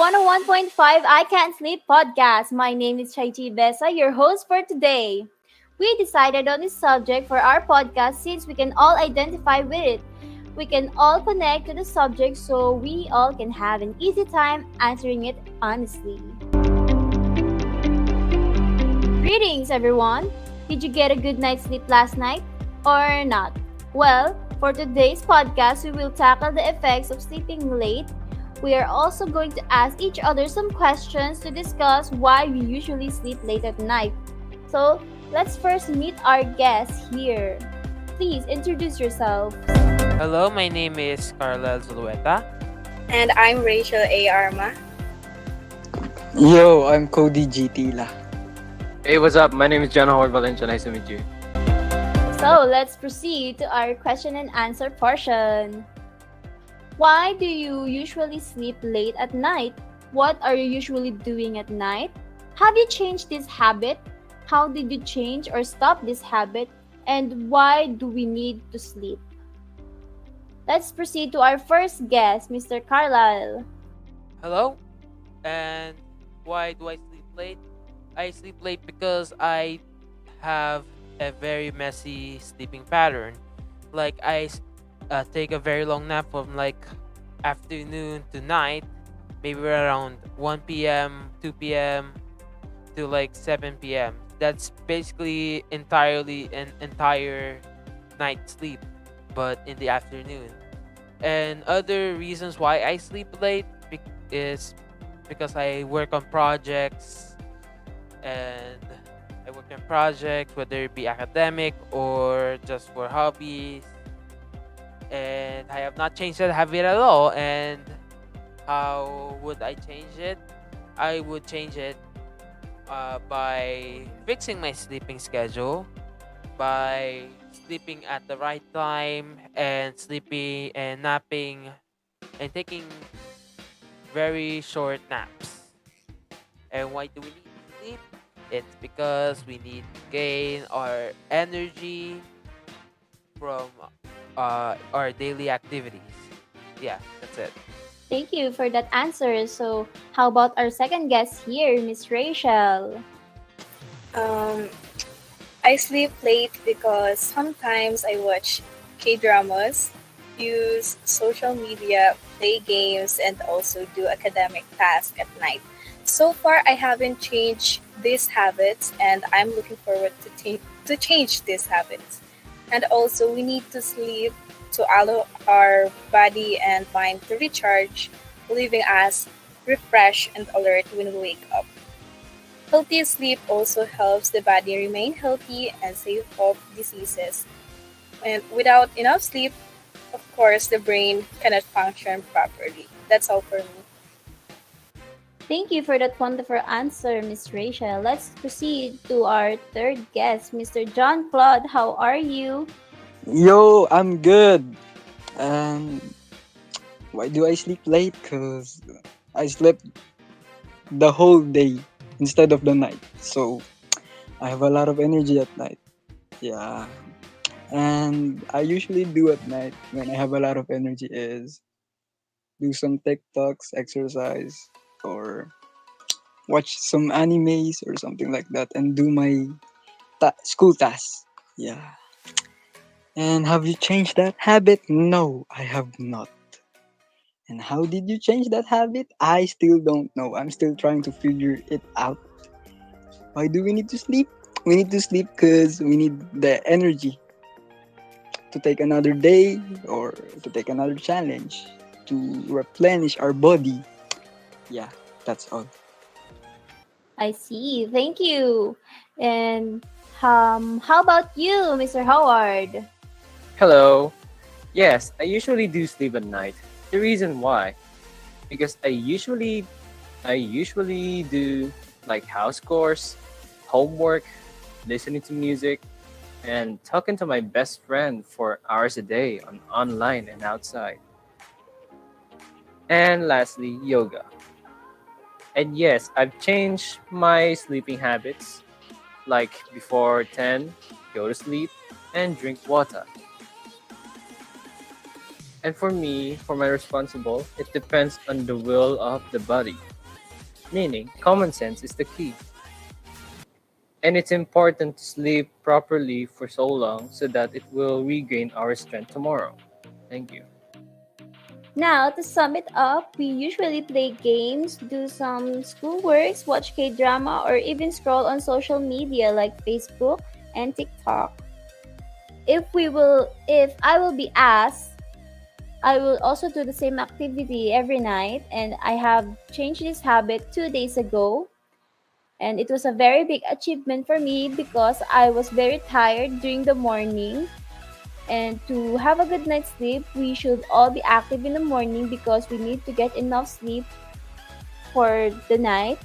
101.5 I Can't Sleep podcast. My name is Chaiti Besa, your host for today. We decided on this subject for our podcast since we can all identify with it. We can all connect to the subject so we all can have an easy time answering it honestly. Greetings, everyone. Did you get a good night's sleep last night or not? Well, for today's podcast, we will tackle the effects of sleeping late. We are also going to ask each other some questions to discuss why we usually sleep late at night. So, let's first meet our guests here. Please introduce yourself. Hello, my name is Carla Zulueta. And I'm Rachel A. Arma. Yo, I'm Cody G. Tila. Hey, what's up? My name is John Howard Valencia. Nice to meet you. So, let's proceed to our question and answer portion. Why do you usually sleep late at night? What are you usually doing at night? Have you changed this habit? How did you change or stop this habit? And why do we need to sleep? Let's proceed to our first guest, Mr. Carlisle. Hello, and why do I sleep late? I sleep late because I have a very messy sleeping pattern. Like take a very long nap from like afternoon to night, maybe around 1 p.m., 2 p.m. to like 7 p.m. That's basically entirely an entire night sleep, but in the afternoon. And other reasons why I sleep late is because I work on projects, and I work on projects, whether it be academic or just for hobbies. And I have not changed that habit at all. And how would I change it? I would change it by fixing my sleeping schedule, by sleeping at the right time, and sleeping and napping and taking very short naps. And why do we need to sleep? It's because we need to gain our energy from our daily activities. Yeah, that's it. Thank you for that answer. So, how about our second guest here, Miss Rachel? Um, I sleep late because sometimes I watch K-dramas, use social media, play games, and also do academic tasks at night. So far, I haven't changed these habits, and I'm looking forward to change these habits. And also, we need to sleep to allow our body and mind to recharge, leaving us refreshed and alert when we wake up. Healthy sleep also helps the body remain healthy and safe of diseases. And without enough sleep, of course, the brain cannot function properly. That's all for me. Thank you for that wonderful answer, Miss Rachel. Let's proceed to our third guest, Mr. John Claude. How are you? Yo, I'm good. And why do I sleep late? Because I slept the whole day instead of the night. So I have a lot of energy at night. Yeah. And I usually do at night when I have a lot of energy is do some TikToks, exercise, or watch some animes or something like that and do my school tasks. Yeah. And have you changed that habit? No, I have not. And how did you change that habit? I still don't know. I'm still trying to figure it out. Why do we need to sleep? We need to sleep because we need the energy to take another day or to take another challenge, to replenish our body. Yeah, that's all. I see. Thank you. And how about you, Mr. Howard? Hello. Yes, I usually do sleep at night. The reason why, because I usually do like house chores, homework, listening to music, and talking to my best friend for hours a day on online and outside. And lastly, yoga. And yes, I've changed my sleeping habits. Like before 10, go to sleep and drink water. And for me, for my responsible, it depends on the will of the body. meaning common sense is the key. And it's important to sleep properly for so long so that it will regain our strength tomorrow. Thank you. Now, to sum it up, we usually play games, do some schoolworks, watch K drama, or even scroll on social media like Facebook and TikTok. If I will be asked, I will also do the same activity every night, and I have changed this habit 2 days ago. And it was a very big achievement for me because I was very tired during the morning. And to have a good night's sleep, we should all be active in the morning because we need to get enough sleep for the night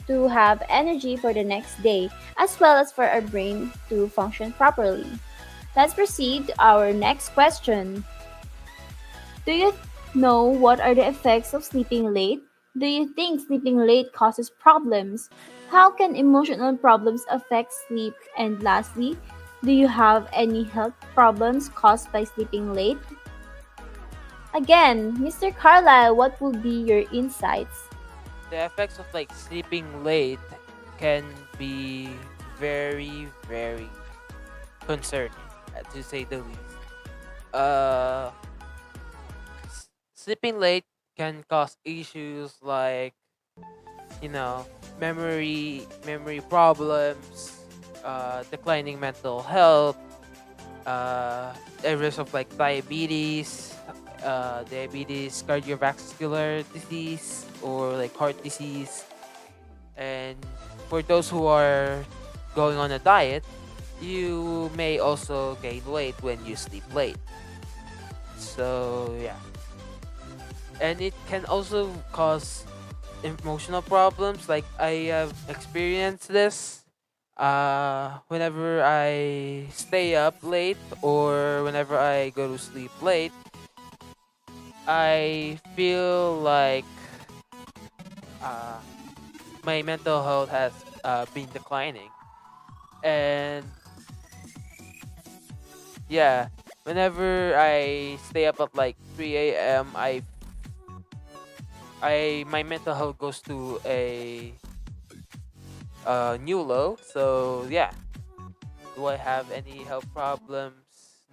to have energy for the next day, as well as for our brain to function properly. Let's proceed to our next question. Do you know what are the effects of sleeping late? Do you think sleeping late causes problems? How can emotional problems affect sleep? And lastly, do you have any health problems caused by sleeping late? Again, Mr. Carlyle, what will be your insights? The effects of like sleeping late can be very, very concerning, to say the least. Uh, Sleeping late can cause issues like, you know, memory problems, declining mental health, a risk of like diabetes, cardiovascular disease, or like heart disease. And for those who are going on a diet, you may also gain weight when you sleep late. So yeah, and it can also cause emotional problems. Like I have experienced this. Whenever I stay up late or whenever I go to sleep late, I feel like uh, my mental health has been declining. And yeah, whenever I stay up at like 3 a.m., I my mental health goes to a new low. So yeah, do I have any health problems?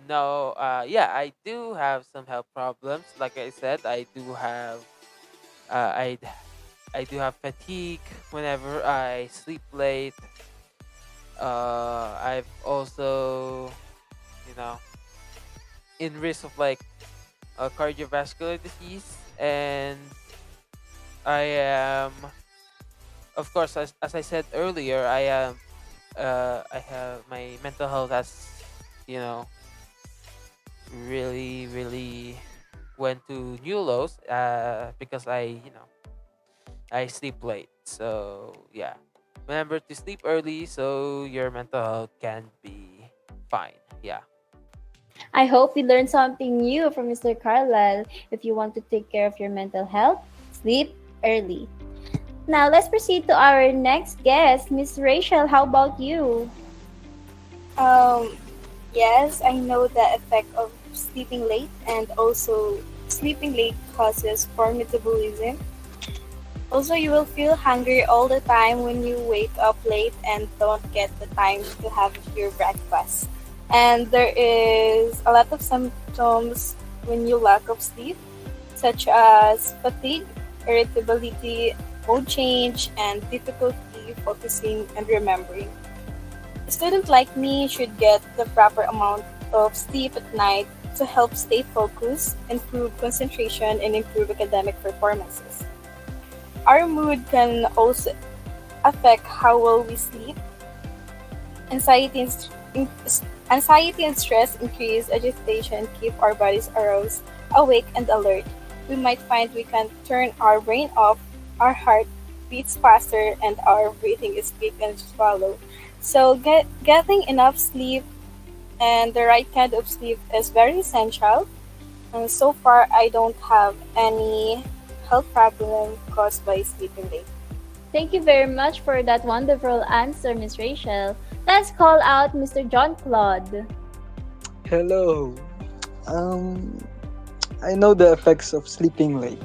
No. Yeah, I do have some health problems. Like I said, uh, I I do have fatigue whenever I sleep late. I've also, you know, in risk of like cardiovascular disease, and I am, of course, as I said earlier, I have my mental health has, you know, really went to new lows because I sleep late. So yeah, remember to sleep early so your mental health can be fine. Yeah. I hope we learned something new from Mr. Carlyle. If you want to take care of your mental health, sleep early. Now let's proceed to our next guest, Miss Rachel. How about you? Um, yes, I know the effect of sleeping late, and also sleeping late causes formetabolism. Also, you will feel hungry all the time when you wake up late and don't get the time to have your breakfast. And there is a lot of symptoms when you lack of sleep, such as fatigue, irritability, mood change, and difficulty focusing and remembering. A student like me should get the proper amount of sleep at night to help stay focused, improve concentration, and improve academic performances. Our mood can also affect how well we sleep. Anxiety and, in- Anxiety and stress increase agitation, keep our bodies aroused, awake, and alert. We might find we can turn our brain off, our heart beats faster, and our breathing is quick and shallow. So, getting enough sleep and the right kind of sleep is very essential. And so far, I don't have any health problem caused by sleeping late. Thank you very much for that wonderful answer, Miss Rachel. Let's call out Mr. John Claude. Hello. Um, I know the effects of sleeping late.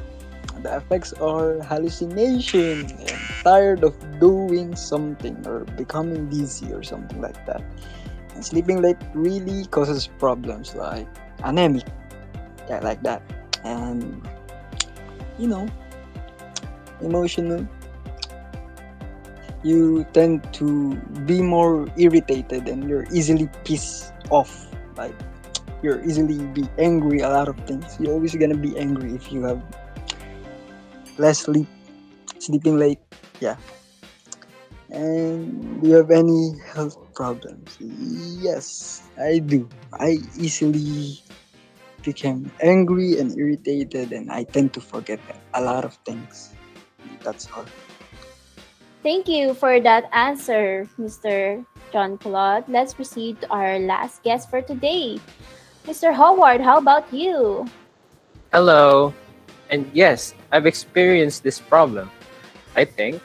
The effects are hallucination and tired of doing something or becoming dizzy or something like that. And sleeping late really causes problems like anemic, yeah, like that. And you know, emotional, you tend to be more irritated and you're easily pissed off. Like you're easily be angry a lot of things. You're always gonna be angry if you have less sleep, sleeping late. Yeah. And do you have any health problems? Yes, I do. I easily become angry and irritated, and I tend to forget a lot of things. That's all. Thank you for that answer, Mr. John Claude. Let's proceed to our last guest for today. Mr. Howard, how about you? Hello. And yes, I've experienced this problem. I think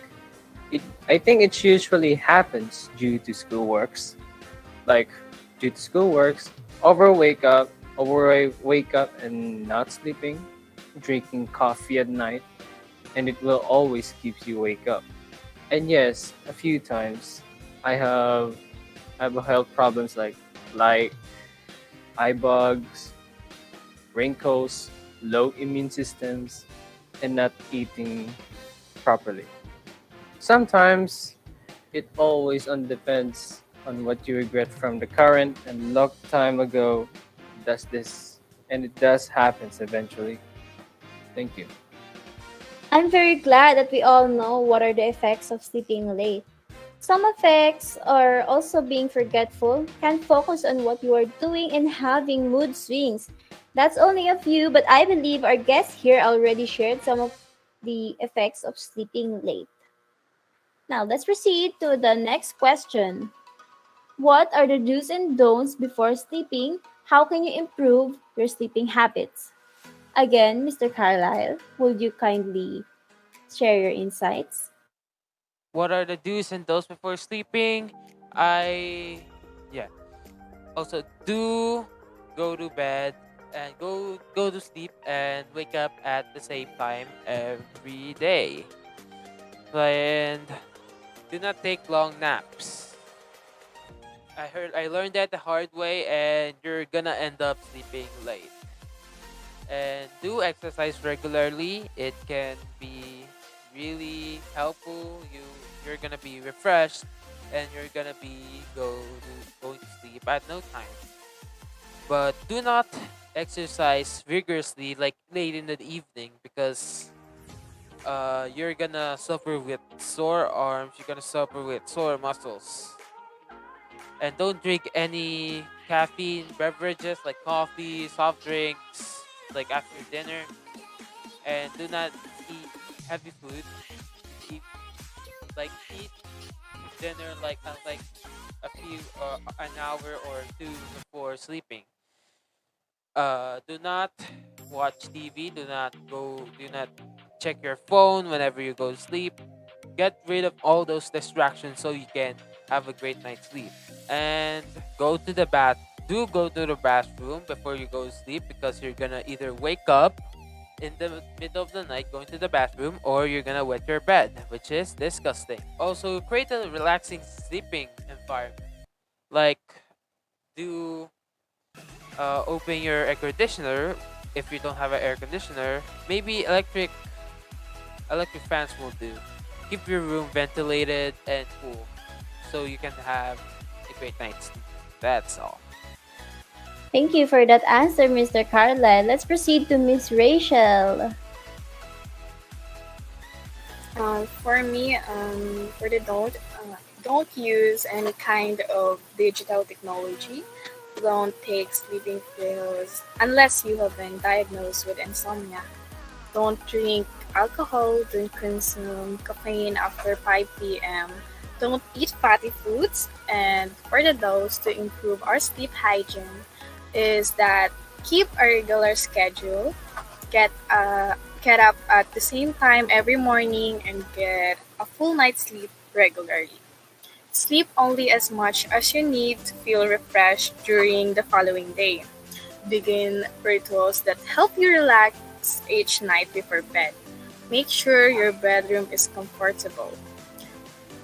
I think it usually happens due to schoolworks. Like due to schoolworks, over wake up and not sleeping, drinking coffee at night, and it will always keep you wake up. And yes, a few times I have health problems like eye bugs, wrinkles, low immune systems, and not eating properly. Sometimes it always on depends on what you regret from the current and long time ago does this, and it does happens eventually. Thank you. I'm very glad that we all know what are the effects of sleeping late. Some effects are also being forgetful, can't focus on what you are doing, and having mood swings. That's only a few, but I believe our guests here already shared some of the effects of sleeping late. Now, let's proceed to the next question. What are the do's and don'ts before sleeping? How can you improve your sleeping habits? Again, Mr. Carlisle, would you kindly share your insights? What are the do's and don'ts before sleeping? I yeah. Also do go to bed and go to sleep and wake up at the same time every day. And do not take long naps. I learned that the hard way, and you're gonna end up sleeping late. And do exercise regularly. It can be really helpful. You're gonna be refreshed, and you're gonna be going to sleep at no time. But do not exercise vigorously like late in the evening, because you're gonna suffer with sore arms. You're gonna suffer with sore muscles. And don't drink any caffeine beverages like coffee, soft drinks, like after dinner. And do not eat heavy food. Eat eat dinner like a few an hour or two before sleeping. Do not watch TV. Do not check your phone whenever you go to sleep. Get rid of all those distractions so you can have a great night's sleep. And go to the bath. Do go to the bathroom before you go to sleep, because you're gonna either wake up in the middle of the night going to the bathroom, or you're gonna wet your bed, which is disgusting. Also, create a relaxing sleeping environment. Like, do open your air conditioner. If you don't have an air conditioner, maybe electric fans will do. Keep your room ventilated and cool, so you can have a great night's sleep. That's all. Thank you for that answer, Mr. Carlisle. Let's proceed to Miss Rachel. For me, for the don't use any kind of digital technology. Don't take sleeping pills unless you have been diagnosed with insomnia. Don't drink alcohol. Don't consume caffeine after 5 p.m. Don't eat fatty foods. And for the dose to improve our sleep hygiene is that keep a regular schedule, get get up at the same time every morning, and get a full night's sleep regularly. Sleep only as much as you need to feel refreshed during the following day. Begin rituals that help you relax each night before bed. Make sure your bedroom is comfortable.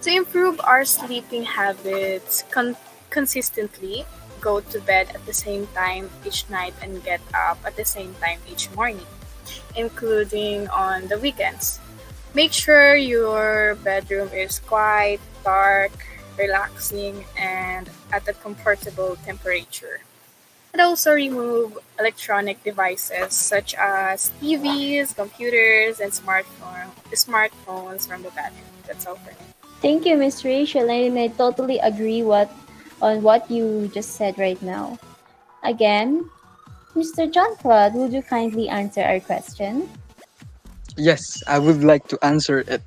To improve our sleeping habits consistently, go to bed at the same time each night and get up at the same time each morning, including on the weekends. Make sure your bedroom is quiet, dark, relaxing, and at a comfortable temperature. And also remove electronic devices such as TVs, computers, and smartphones from the bedroom. That's all for me. Thank you, Miss Rachel, and I totally agree on what you just said right now. Again, Mr. John Claude, would you kindly answer our question? Yes, I would like to answer it.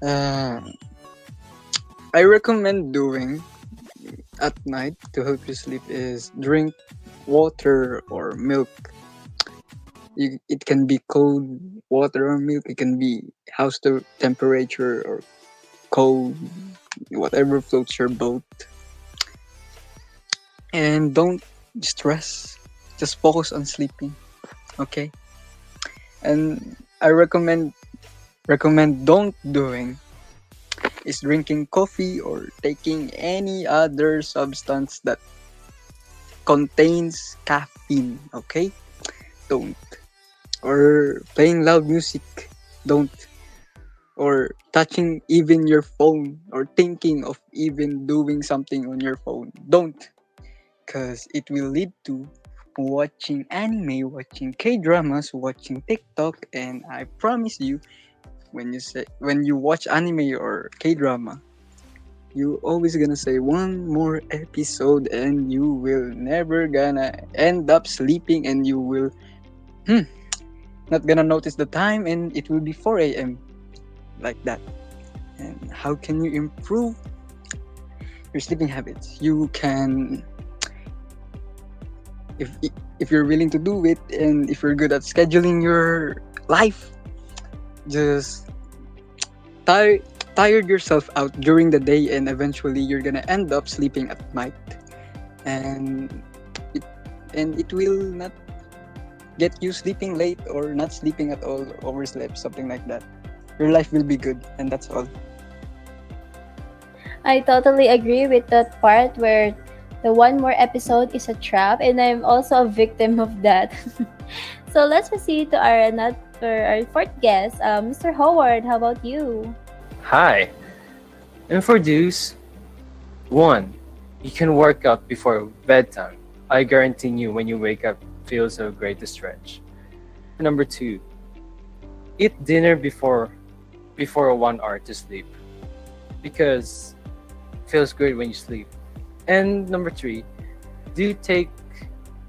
Uh, I recommend doing at night to help you sleep is drink water or milk. It can be cold water or milk. It can be house temperature or cold, whatever floats your boat. And don't stress. Just focus on sleeping. Okay. And I recommend don't doing is drinking coffee or taking any other substance that contains caffeine. Okay. Don't. Or playing loud music. Don't. Or touching even your phone or thinking of even doing something on your phone. Don't, because it will lead to watching anime, watching K dramas, watching TikTok, and I promise you, when you watch anime or K drama, you always gonna say one more episode, and you will never gonna end up sleeping, and you will hmm, not gonna notice the time, and it will be 4 a.m. like that. And how can you improve your sleeping habits? You can, if if you're willing to do it, and if you're good at scheduling your life, just tire tired yourself out during the day, and eventually you're gonna end up sleeping at night, and it it will not get you sleeping late or not sleeping at all, overslept, something like that. Your life will be good, and that's all. I totally agree with that part where the one more episode is a trap, and I'm also a victim of that. So let's proceed to our fourth guest, Mr. Howard. How about you? Hi. And for those, one, you can work out before bedtime. I guarantee you when you wake up feels so great to stretch. Number two, eat dinner before 1 hour to sleep because it feels good when you sleep. And number three, do take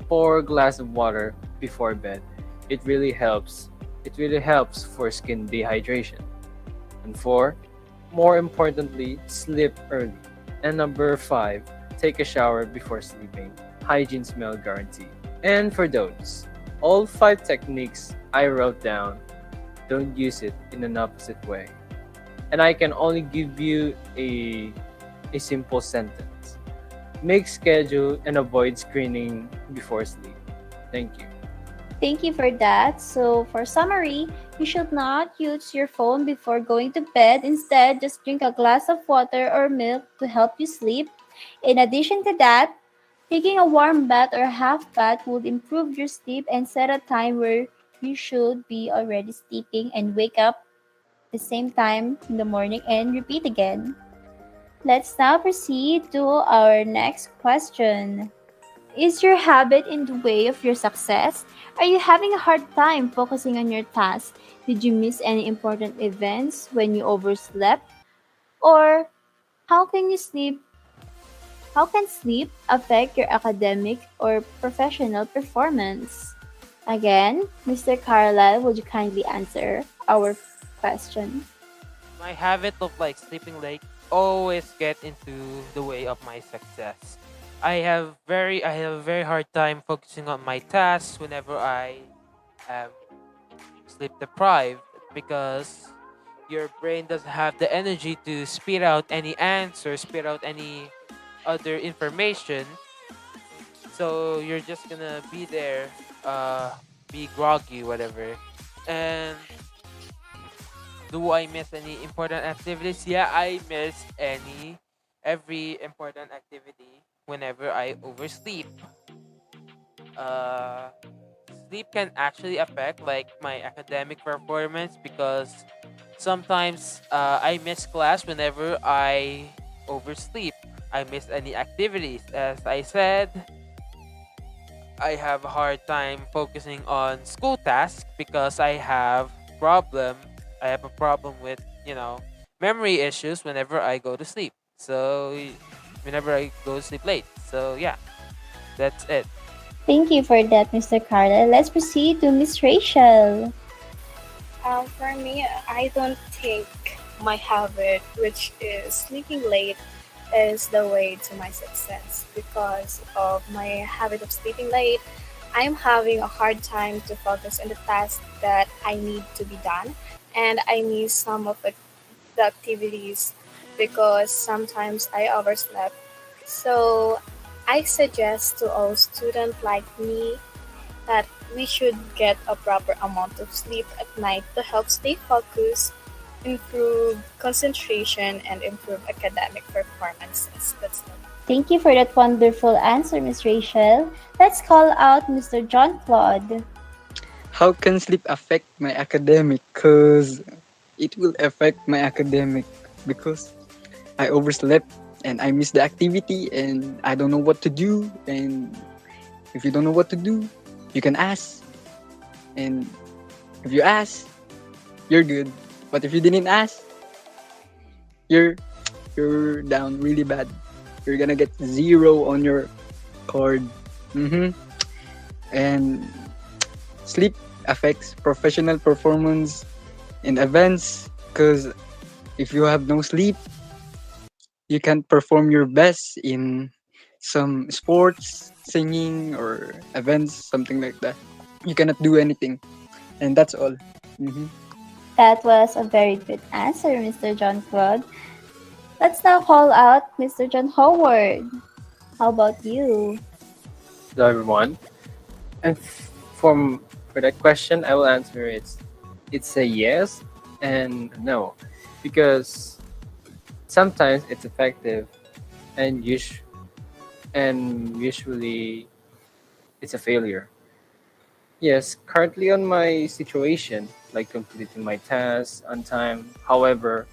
4 glass of water before bed. It really helps. It really helps for skin dehydration. And four, more importantly, sleep early. And number five, take a shower before sleeping. Hygiene smell guarantee. And for those, all 5 techniques I wrote down, don't use it in an opposite way. And I can only give you a simple sentence. Make schedule and avoid screening before sleep. Thank you. Thank you for that. So, for summary, you should not use your phone before going to bed. Instead, just drink a glass of water or milk to help you sleep. In addition to that, taking a warm bath or half bath would improve your sleep and set a time where you should be already sleeping and wake up the same time in the morning and repeat again. Let's now proceed to our next question. Is your habit in the way of your success? Are you having a hard time focusing on your tasks? Did you miss any important events when you overslept? Or how can you sleep? How can sleep affect your academic or professional performance? Again, Mr. Carlisle, would you kindly answer our question? My habit of like sleeping late always get into the way of my success. I have a very hard time focusing on my tasks whenever I am sleep deprived because your brain doesn't have the energy to spit out any answer, spit out any other information. So you're just gonna be there, be groggy, whatever. And Do I miss any important activities? Yeah, I miss every important activity whenever I oversleep. Uh, Sleep can actually affect like my academic performance because sometimes I miss class whenever I oversleep. I miss any activities. As I said, I have a hard time focusing on school tasks because I have a problem with, memory issues whenever I go to sleep. Whenever I go to sleep late. So yeah, that's it. Thank you for that, Mr. Carla. Let's proceed to Miss Rachel. For me, I don't think my habit, which is sleeping late, is the way to my success. Because of my habit of sleeping late, I'm having a hard time to focus on the task that I need to be done, and I miss some of the activities because sometimes I overslept. So I suggest to all students like me that we should get a proper amount of sleep at night to help stay focused, improve concentration, and improve academic performances. That's all. Thank you for that wonderful answer, Miss Rachel. Let's call out Mr. John Claude. How can sleep affect my academic? Cause it will affect my academic because I overslept and I missed the activity and I don't know what to do. And if you don't know what to do, you can ask. And if you ask, you're good. But if you didn't ask, you're you're down really bad. You're gonna get zero on your card. Mm-hmm. And sleep affects professional performance in events because if you have no sleep, you can't perform your best in some sports, singing, or events, something like that. You cannot do anything, and that's all. Hmm. That was a very good answer, Mr. John Claude. Let's now call out Mr. John Howard. How about you? Hello, everyone. And for that question, I will answer it's a yes and no, because sometimes it's effective and usually it's a failure. Yes, currently on my situation, like completing my tasks on time. However,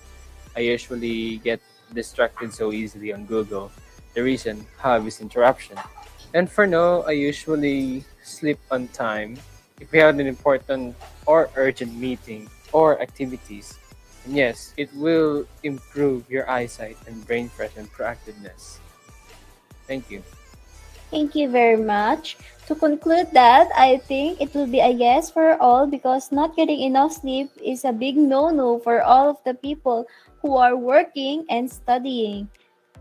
I usually get distracted so easily on Google. The reason have is interruption. And for now, I usually sleep on time if we have an important or urgent meeting or activities. And yes, it will improve your eyesight and brain fresh and proactiveness. Thank you. Thank you very much. To conclude that, I think it will be a yes for all because not getting enough sleep is a big no-no for all of the people who are working and studying,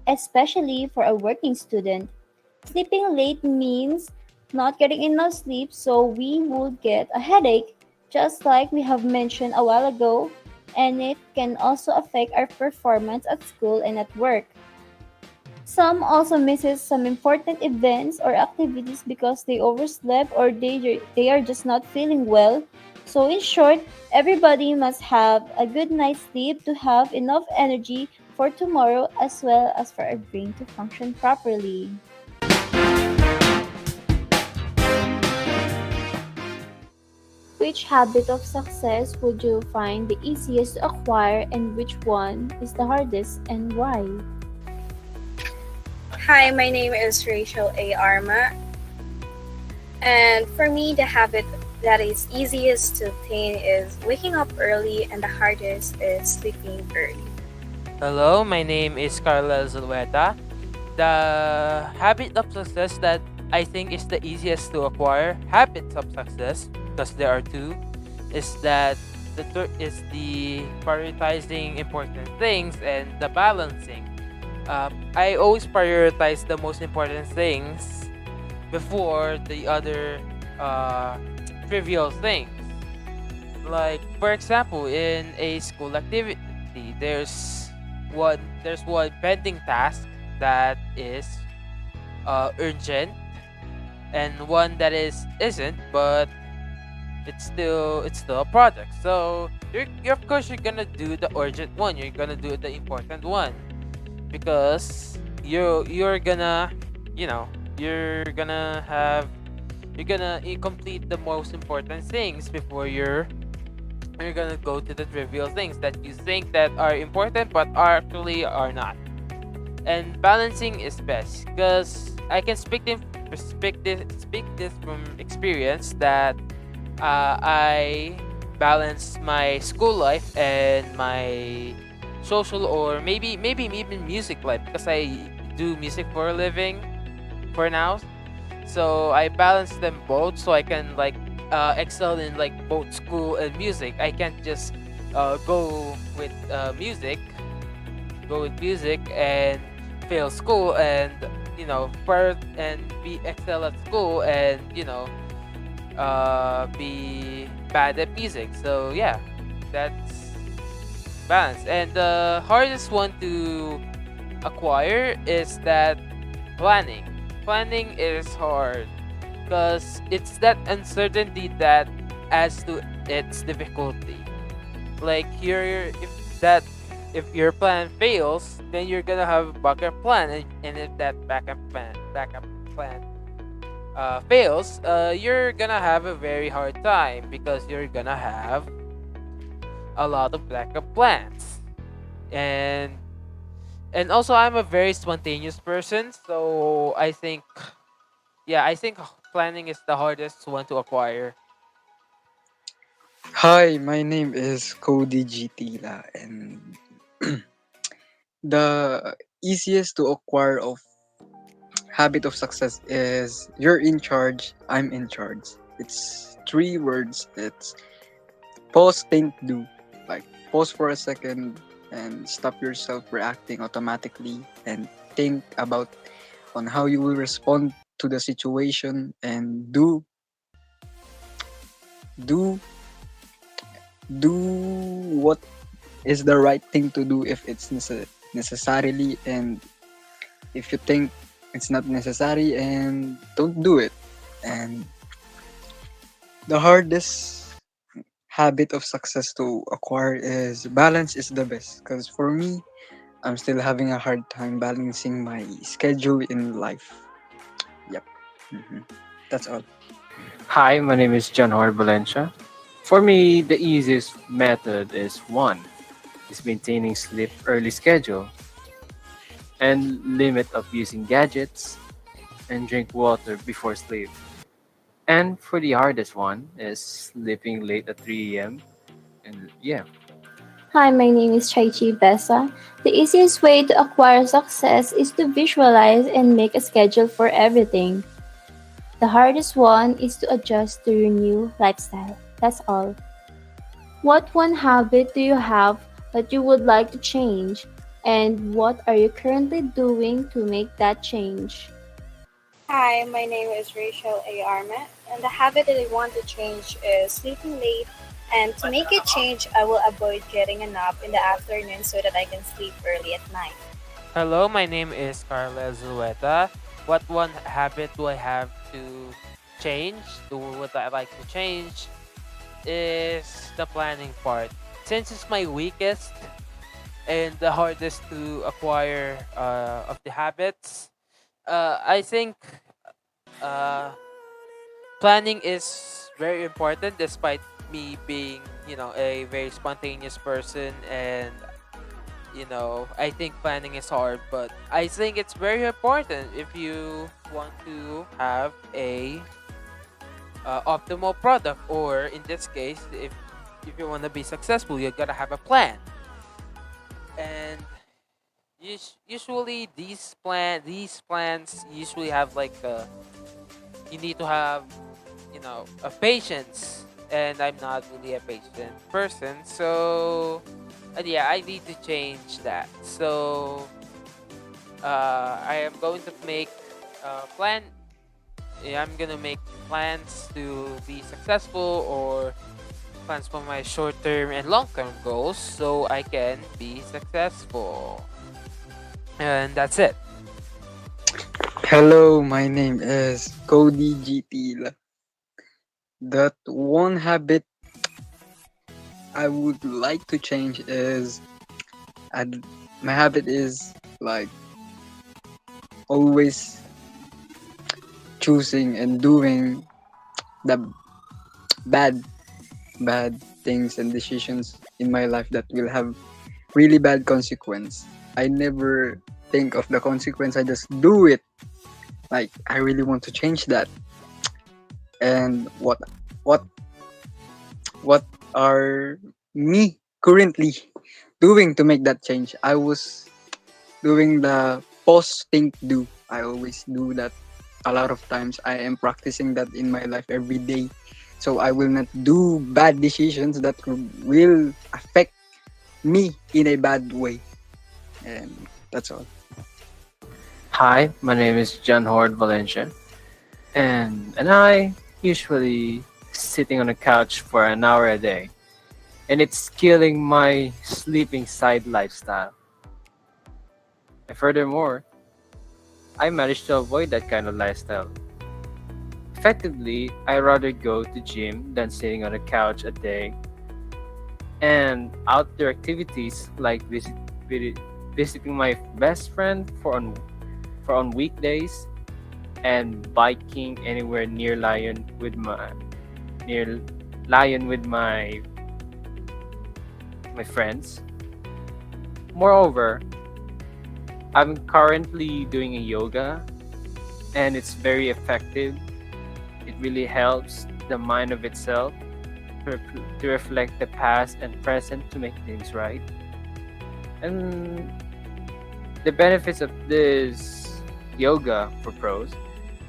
especially for a working student. Sleeping late means not getting enough sleep, so we will get a headache, just like we have mentioned a while ago, and it can also affect our performance at school and at work. Some also misses some important events or activities because they overslept or they are just not feeling well. So in short, everybody must have a good night's sleep to have enough energy for tomorrow as well as for our brain to function properly. Which habit of success would you find the easiest to acquire and which one is the hardest and why? Hi, my name is Rachel A. Arma, and for me, the habit that is easiest to attain is waking up early, and the hardest is sleeping early. Hello, my name is Carla Zulueta. The habit of success that I think is the easiest to acquire, habits of success, because there are two, is that is the prioritizing important things and the balancing. I always prioritize the most important things before the other trivial things. Like for example, in a school activity, there's one pending task that is urgent, and one that isn't, but it's still a project. So you're of course you're gonna do the urgent one. You're gonna do the important one because you're gonna you know you're gonna have complete the most important things before you're gonna go to the trivial things that you think that are important but actually are not. And balancing is best because I can speak this from experience that I balance my school life and my social, or maybe even music life, because I do music for a living for now. So I balance them both so I can like excel in like both school and music. I can't just music go with music and fail school, and be excel at school, and be bad at music. So yeah, that's balance. And the hardest one to acquire is that planning. Planning is hard because it's that uncertainty that adds to its difficulty. Like here, if your plan fails, then you're gonna have a backup plan, and if that backup plan fails, you're gonna have a very hard time because you're gonna have a lot of backup plans. and and also I'm a very spontaneous person, so I think planning is the hardest one to acquire. Hi, my name is Cody Gtila, and the easiest to acquire of habit of success is you're in charge, I'm in charge. It's three words. It's pause, think, do. Like pause for a second and stop yourself reacting automatically and think about on how you will respond to the situation, and do do what is the right thing to do if it's necessarily, and if you think it's not necessary, and don't do it. And the hardest habit of success to acquire is balance is the best, because for me, I'm still having a hard time balancing my schedule in life. Yep. hmm that's all. Hi, my name is John Howard Valencia. For me, the easiest method is one is maintaining sleep early schedule and limit of using gadgets and drink water before sleep. And for the hardest one is sleeping late at 3 a.m. And yeah, Hi, my name is Chaichi Besa. The easiest way to acquire success is to visualize and make a schedule for everything. The hardest one is to adjust to your new lifestyle. That's all. What one habit do you have that you would like to change? And what are you currently doing to make that change? Hi, my name is Rachel A. Armet, and the habit that I want to change is sleeping late. And to make it change, I will avoid getting a nap in the afternoon so that I can sleep early at night. Hello, my name is Carla Zueta. What one habit do I have to change? Do what I like to change is the planning part. Since it's my weakest and the hardest to acquire of the habits, I think uh, planning is very important despite me being, a very spontaneous person, and I think planning is hard, but I think it's very important if you want to have a optimal product, or in this case, if you want to be successful, you gotta have a plan. And usually these plans usually have like you need to have a patience, and I'm not really a patient person, so yeah, I need to change that. So I am going to make plan yeah, I'm gonna make plans to be successful, or plans for my short term and long term goals, so I can be successful. And that's it. Hello, my name is Cody Gtila. That one habit I would like to change is I'd, my habit is like always choosing and doing the bad bad things and decisions in my life that will have really bad consequence. I never think of the consequence. I just do it. Like I really want to change that. And what what are me currently doing to make that change? I was doing the pause think do. I always do that a lot of times. I am practicing that in my life every day. So I will not do bad decisions that will affect me in a bad way. And that's all. Hi, my name is John Horde Valencia, and I usually sitting on a couch for an hour a day, and it's killing my sleeping side lifestyle. And furthermore, I managed to avoid that kind of lifestyle. Effectively, I rather go to gym than sitting on a couch a day, and outdoor activities like visiting my best friend for on weekdays and biking anywhere near Lion with my friends. Moreover, I'm currently doing a yoga and it's very effective. It really helps the mind of itself to reflect the past and present to make things right. And the benefits of this yoga for pros,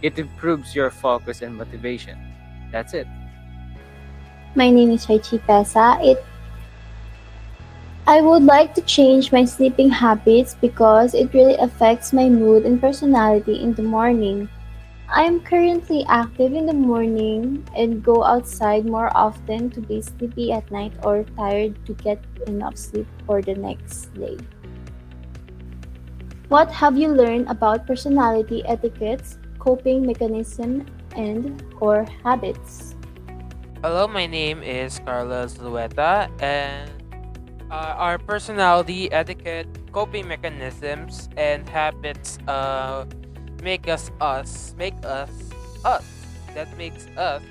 it improves your focus and motivation. That's it. My name is Raichi Pesa. I would like to change my sleeping habits because it really affects my mood and personality in the morning. I am currently active in the morning and go outside more often to be sleepy at night or tired to get enough sleep for the next day. What have you learned about personality etiquettes, coping mechanism, and or habits? Hello, my name is Carlos Lueta, and our personality, etiquette, coping mechanisms, and habits make us us. That makes us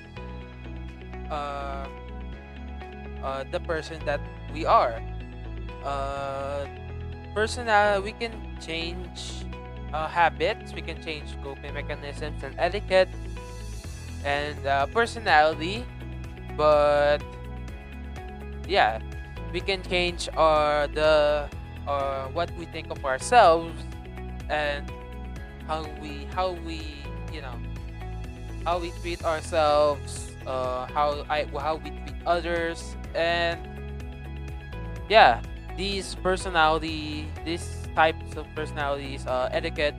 uh, the person that we are. Uh, we can change habits, we can change coping mechanisms and etiquette and personality, but yeah, we can change what we think of ourselves and how we you know how we treat ourselves, how we treat others, and yeah, these types of personalities, etiquette,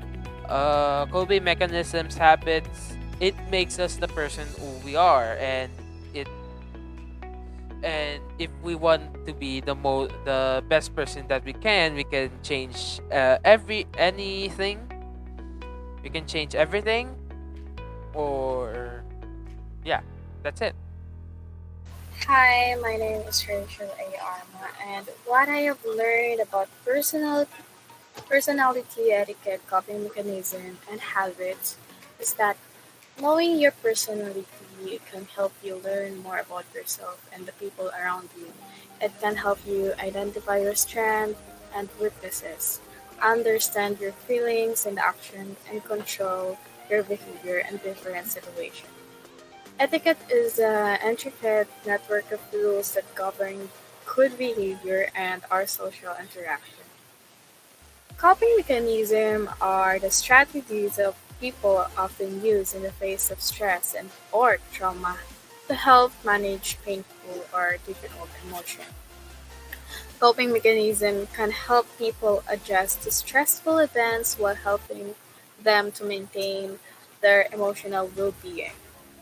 coping mechanisms, habits, it makes us the person who we are, it and if we want to be the best person that we can change anything. We can change everything, or yeah, that's it. Hi, my name is Rachel A. Arma, and what I have learned about personality etiquette, coping mechanism, and habits is that knowing your personality can help you learn more about yourself and the people around you. It can help you identify your strengths and weaknesses, understand your feelings and actions, and control your behavior in different situations. Etiquette is an intricate network of rules that govern good behavior and our social interaction. Coping mechanisms are the strategies of people often use in the face of stress and or trauma to help manage painful or difficult emotions. Coping mechanism can help people adjust to stressful events while helping them to maintain their emotional well-being.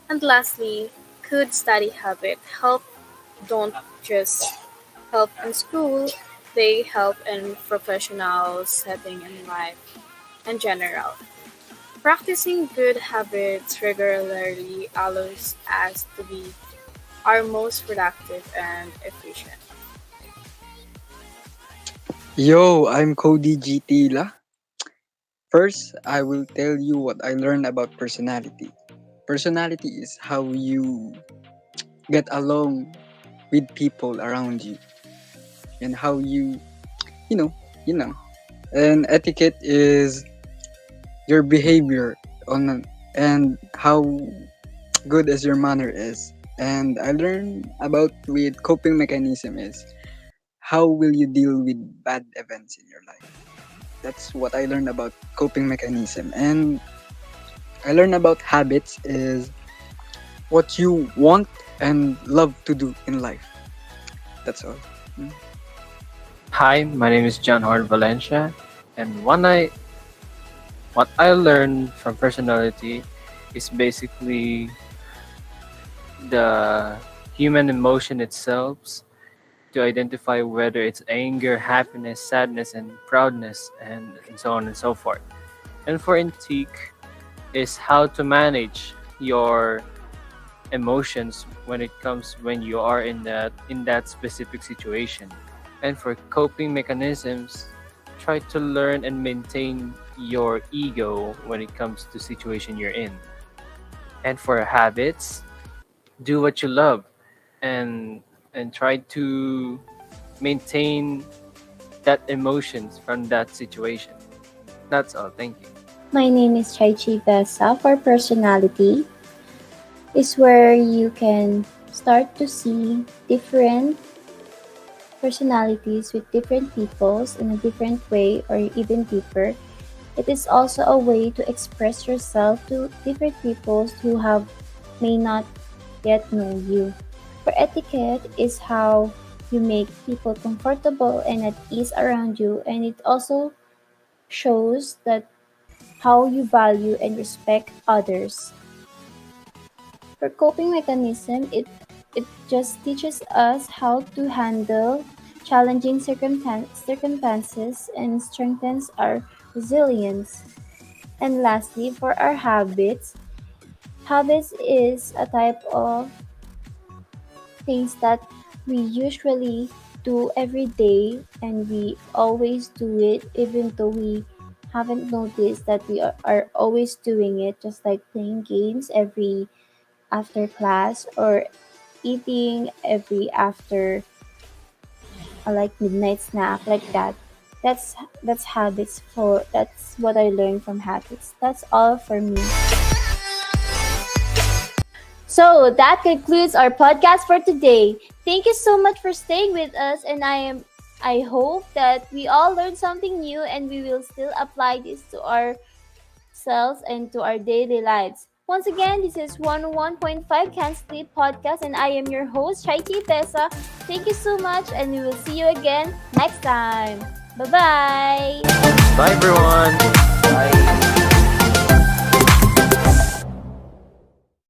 And lastly, good study habits don't just help in school, they help in professional setting in life in general. Practicing good habits regularly allows us to be our most productive and efficient. Yo, I'm Cody GT La. First, I will tell you what I learned about personality. Personality is how you get along with people around you and how you know, you know. And etiquette is your behavior on and how good as your manner is. And I learned about with coping mechanism is how will you deal with bad events in your life. That's what I learned about coping mechanism. And I learned about habits is what you want and love to do in life. That's all. Mm. Hi, my name is John Howard Valencia, and what I learned from personality is basically the human emotion itself to identify whether it's anger, happiness, sadness, and proudness, and so on and so forth. And for Antique is how to manage your emotions when it comes when you are in that specific situation. And for coping mechanisms, try to learn and maintain your ego when it comes to situation you're in. And for habits, do what you love and try to maintain that emotions from that situation. That's all. Thank you. My name is Chaichi Vesa. For personality, is where you can start to see different personalities with different peoples in a different way or even deeper. It is also a way to express yourself to different peoples who have may not yet know you. For etiquette is how you make people comfortable and at ease around you, and it also shows that how you value and respect others. For coping mechanism, it just teaches us how to handle challenging circumstances and strengthens our resilience. And lastly, for our habits, habits is a type of things that we usually do every day and we always do it even though we haven't noticed that we are always doing it, just like playing games every after class or eating every after like midnight snack like that. That's habits. For that's what I learned from habits. That's all for me. So that concludes our podcast for today. Thank you so much for staying with us, and I hope that we all learned something new and we will still apply this to ourselves and to our daily lives. Once again, this is 101.5 Can Sleep Podcast, and I am your host, Shaiti Tessa. Thank you so much, and we will see you again next time. Bye bye. Bye, everyone. Bye.